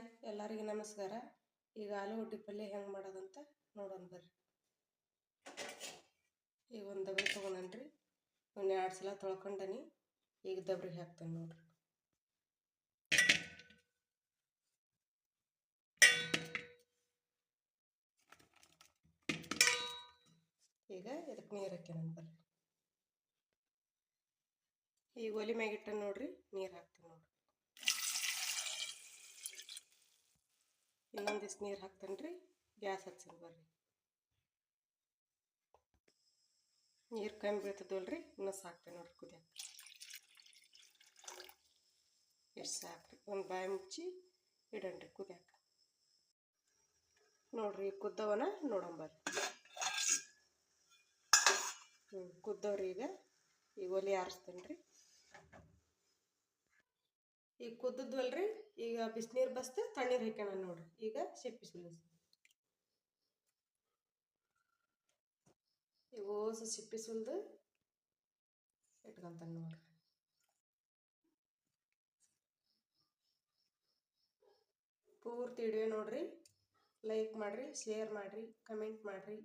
Hi ಎಲ್ಲರಿಗೂ ನಮಸ್ಕಾರ. ಈಗ ಆಲೂಗಡ್ಡೆ ಪಲ್ಯ ಹೆಂಗೆ ಮಾಡೋದಂತ ನೋಡೋಣ ಬರ್ರಿ. ಈಗ ಒಂದು ದಬ್ಬರಿ ತೊಗೊಂಡ್ರಿ, ಒಂದು 2 ಸಲ ತೊಳ್ಕೊಂಡನಿ. ಈಗ ದಬ್ರಿಗೆ ಹಾಕ್ತೇನೆ ನೋಡ್ರಿ. ಈಗ ಇದಕ್ಕೆ ನೀರು ಹಾಕ್ತೇನೆ ಬರ್ರಿ. ಈಗ ಒಲೆ ಮ್ಯಾಗಿಟ್ಟ ನೋಡ್ರಿ, ನೀರು ಹಾಕ್ತೇನೆ ನೋಡ್ರಿ. ಇನ್ನೊಂದಿಷ್ಟು ನೀರು ಹಾಕ್ತೇನೆ ರೀ. ಗ್ಯಾಸ್ ಹಚ್ಚೇನೆ ಬರ್ರಿ. ನೀರು ಕಮ್ಮಿ ಬೀಳ್ತದಲ್ರಿ, ಇನ್ನೂ ಸಾಕ್ತೇನೆ ನೋಡ್ರಿ ಕುದಿಯಕ್ಕೆ. ಎಷ್ಟು ಸಾಕ್ರಿ, ಒಂದು ಬಾಯಿ ಮುಚ್ಚಿ ಇಡನ್ರಿ ಕುದಿಯಕ್ಕೆ. ನೋಡ್ರಿ ಕುದ್ದವನ ನೋಡಂಬರ್ರಿ. ಕುದ್ದವ್ರಿ. ಈಗ ಒಲೆ ಆರಿಸ್ತೇನೆ ರೀ. ಈಗ ಕುದ್ದದ್ವಲ್ರಿ, ಈಗ ಬಿಸಿನೀರು ಬಸ್ತೆ ತಣ್ಣೀರು ಹಾಕ್ಯಾನ ನೋಡ್ರಿ. ಈಗ ಸಿಪ್ಪಿ ಸುಲಿಸಿ ಈಗ ಓಸು ಸಿಪ್ಪಿ ಸುಲಿದು ಇಟ್ಕೊಂತಾನೆ ನೋಡ್ರಿ. ಪೂರ್ತಿ ವಿಡಿಯೋ ನೋಡ್ರಿ. ಲೈಕ್ ಮಾಡಿರಿ, ಶೇರ್ ಮಾಡಿರಿ, ಕಮೆಂಟ್ ಮಾಡಿರಿ,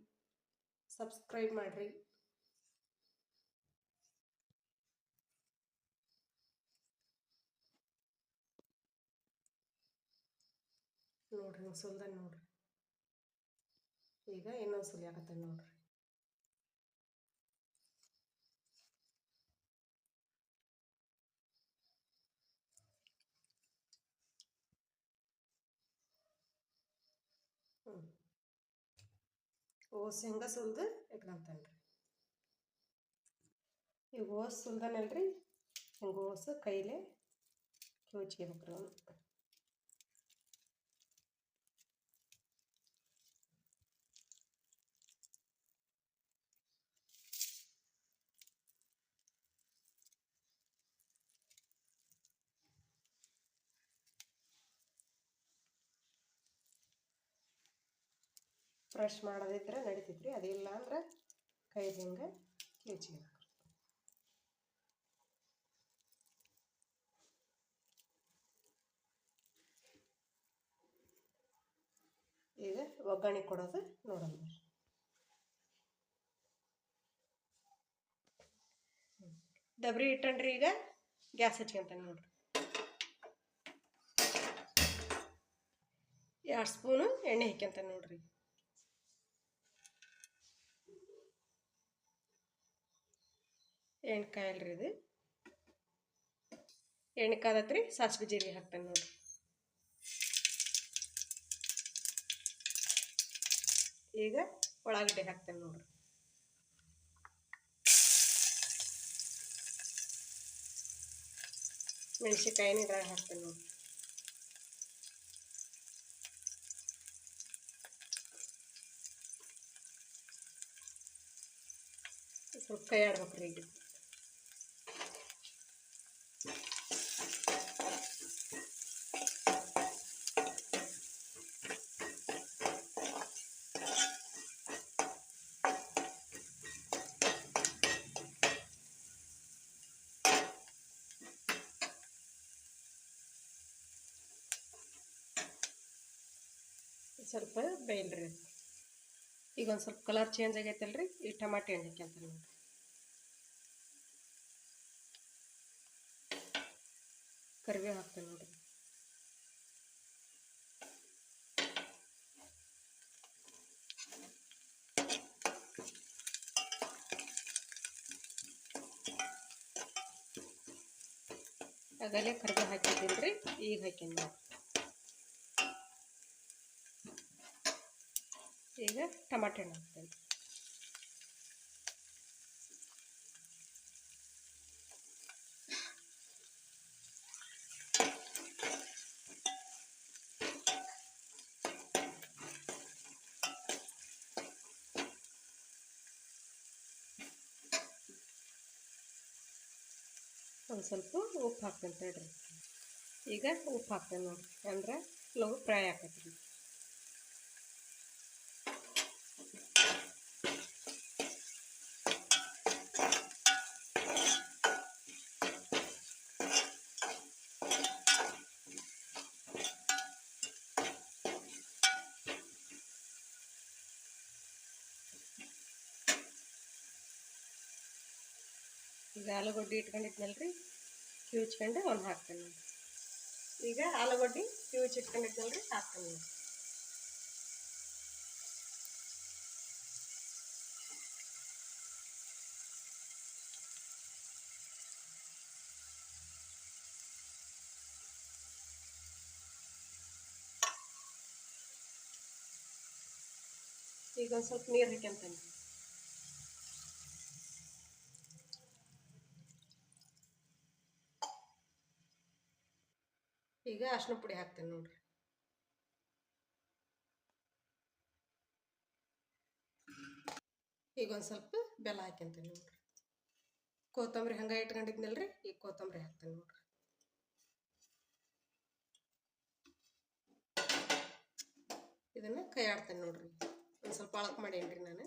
ಸಬ್ಸ್ಕ್ರೈಬ್ ಮಾಡಿರಿ. ನೋಡ್ರಿ ನೀವು ಸುಲ್ದಾನೆ ನೋಡ್ರಿ. ಈಗ ಇನ್ನೊಂದು ಸುಲಿಯಾಕತ್ತಾನೆ ನೋಡ್ರಿ. ಓಸ್ ಹೆಂಗ ಸುಲ್ದು ಇಟ್ಕೊಂತಾನೆ ರೀ. ಈಗ ಓಸ್ ಸುಲ್ದಾನಲ್ರಿ, ಹಿಂಗೆ ಓಸು ಕೈಲೇ ಕ್ಯೂಚ್ಕೋಬೇಕ್ರಿ ಅವನು. ಬ್ರಷ್ ಮಾಡೋದಿದ್ರೆ ನಡೀತಿದ್ರಿ, ಅದಿಲ್ಲ ಅಂದ್ರೆ ಕೈ ಹಿಂಗೆ ಕ್ಯೂಚ್ಕೋಬೇಕು. ಈಗ ಒಗ್ಗರಣೆ ಕೊಡೋದು ನೋಡೋಣ. ದಬ್ರಿ ಇಟ್ಟನ್ರಿ. ಈಗ ಗ್ಯಾಸ್ ಹಚ್ಕೊಂತಾನೆ ನೋಡ್ರಿ. 2 ಸ್ಪೂನು ಎಣ್ಣೆ ಹಾಕ್ಯಂತಾನೆ ನೋಡ್ರಿ. ಎಣ್ಣೆ ಕಾಯಲ್ರಿ ಇದು. ಎಣ್ಣೆ ಕಾದತ್ರಿ, ಸಾಸಿವೆ ಜೀರಿಗೆ ಹಾಕ್ತಾನೆ ನೋಡ್ರಿ. ಈಗ ಉಳ್ಳಾಗಡ್ಡೆ ಹಾಕ್ತೇನೆ ನೋಡ್ರಿ. ಮೆಣಸಿನ್ಕಾಯಿನ ಇದ್ರಾಗ ಹಾಕ್ತೇನೆ ನೋಡ್ರಿ. ಸ್ವಲ್ಪ ಕೈ ಆಡ್ಬೇಕ್ರಿ. ಈಗ ಸ್ವಲ್ಪ ಬೇಯಲ್ರಿ. ಈಗ ಒಂದು ಸ್ವಲ್ಪ ಕಲರ್ ಚೇಂಜ್ ಆಗೈತಲ್ರಿ, ಈ ಟಮಾಟೆ ಹಣ್ಣು ಹಾಕ್ಯಂತಾನೆ ನೋಡ್ರಿ. ಕರಿಬೇವು ಹಾಕ್ತೇನೆ ನೋಡ್ರಿ. ಆಗಲೇ ಕರಿಬೇವು ಹಾಕಿದ್ದೀನ್ರಿ, ಈಗ ಹಾಕ್ಯಂಡು ನೋಡ್ರಿ. ಈಗ ಟಮಾಟೆ ಹಣ್ಣು ಹಾಕ್ತೇನೆ. ಒಂದು ಸ್ವಲ್ಪ ಉಪ್ಪು ಹಾಕ್ತೇನೆ ತಡ್ರಿ. ಈಗ ಉಪ್ಪು ಹಾಕ್ತೇನೆ ನೋಡ್ರಿ, ಅಂದ್ರೆ ಲೋ ಫ್ರೈ ಹಾಕತ್ರಿ. ಈಗ ಆಲೂಗಡ್ಡೆ ಇಟ್ಕೊಂಡಿದ್ನಲ್ರಿ ಕಿವುಚ್ಕೊಂಡು ಒಂದು ಹಾಕ್ತೇನೆ ನೋಡಿ. ಈಗ ಆಲೂಗಡ್ಡೆ ಕಿವುಚಿಟ್ಕೊಂಡಿದ್ನಲ್ರಿ ಹಾಕ್ತೇನೆ ನೋಡಿ. ಈಗ ಒಂದು ಸ್ವಲ್ಪ ನೀರು ಹಾಕ್ಯಂತೇನೆ. ಈಗ ಅರಿಶಿನ ಪುಡಿ ಹಾಕ್ತೇನೆ ನೋಡ್ರಿ. ಈಗ ಒಂದು ಸ್ವಲ್ಪ ಬೆಲ್ಲ ಹಾಕ್ಯಂತೇನೆ ನೋಡ್ರಿ. ಕೊತ್ತಂಬರಿ ಹಂಗೆ ಇಟ್ಕೊಂಡಿದ್ನಲ್ರಿ ಈಗ ಕೊತ್ತಂಬರಿ ಹಾಕ್ತೇನೆ ನೋಡ್ರಿ. ಇದನ್ನು ಕೈ ಆಡ್ತೇನೆ ನೋಡ್ರಿ. ಒಂದು ಸ್ವಲ್ಪ ಅಳಕ್ ಮಾಡೇನ್ರಿ ನಾನು.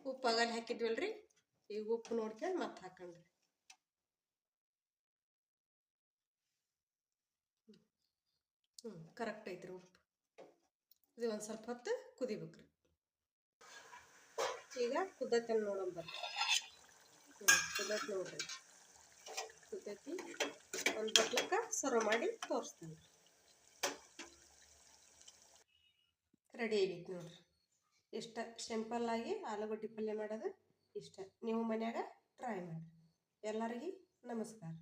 ಉಪ್ಪು ಆಗಲ್ಲಿ ಹಾಕಿದ್ವಲ್ರಿ, ಈಗ ಉಪ್ಪು ನೋಡ್ಕೊಂಡು ಮತ್ತೆ ಹಾಕೊಂಡ್ರಿ. ಕರೆಕ್ಟ್ ಐತ್ರಿ ಉಪ್ಪು. ಇದು ಒಂದು ಸ್ವಲ್ಪ ಹೊತ್ತು ಕುದಿಬೇಕ್ರಿ. ಈಗ ಕುದ್ದೈತೆ ನೋಡೋಣ ಬರ್ರಿ. ಕುದ್ದೈತೆ ನೋಡ್ರಿ, ಕುದ್ದೈತಿ. ಒಂದು ಬಟ್ಲಕ್ಕೆ ಸರ್ವ್ ಮಾಡಿ ತೋರಿಸ್ತೇನೆ. ರೆಡಿ ಆಗೈತಿ ನೋಡ್ರಿ. ಇಷ್ಟ ಸಿಂಪಲ್ಲಾಗಿ ಆಲೂಗಡ್ಡೆ ಪಲ್ಯ ಮಾಡೋದು ಇಷ್ಟ. ನೀವು ಮನ್ಯಾಗ ಟ್ರೈ ಮಾಡಿ. ಎಲ್ಲರಿಗೂ ನಮಸ್ಕಾರ.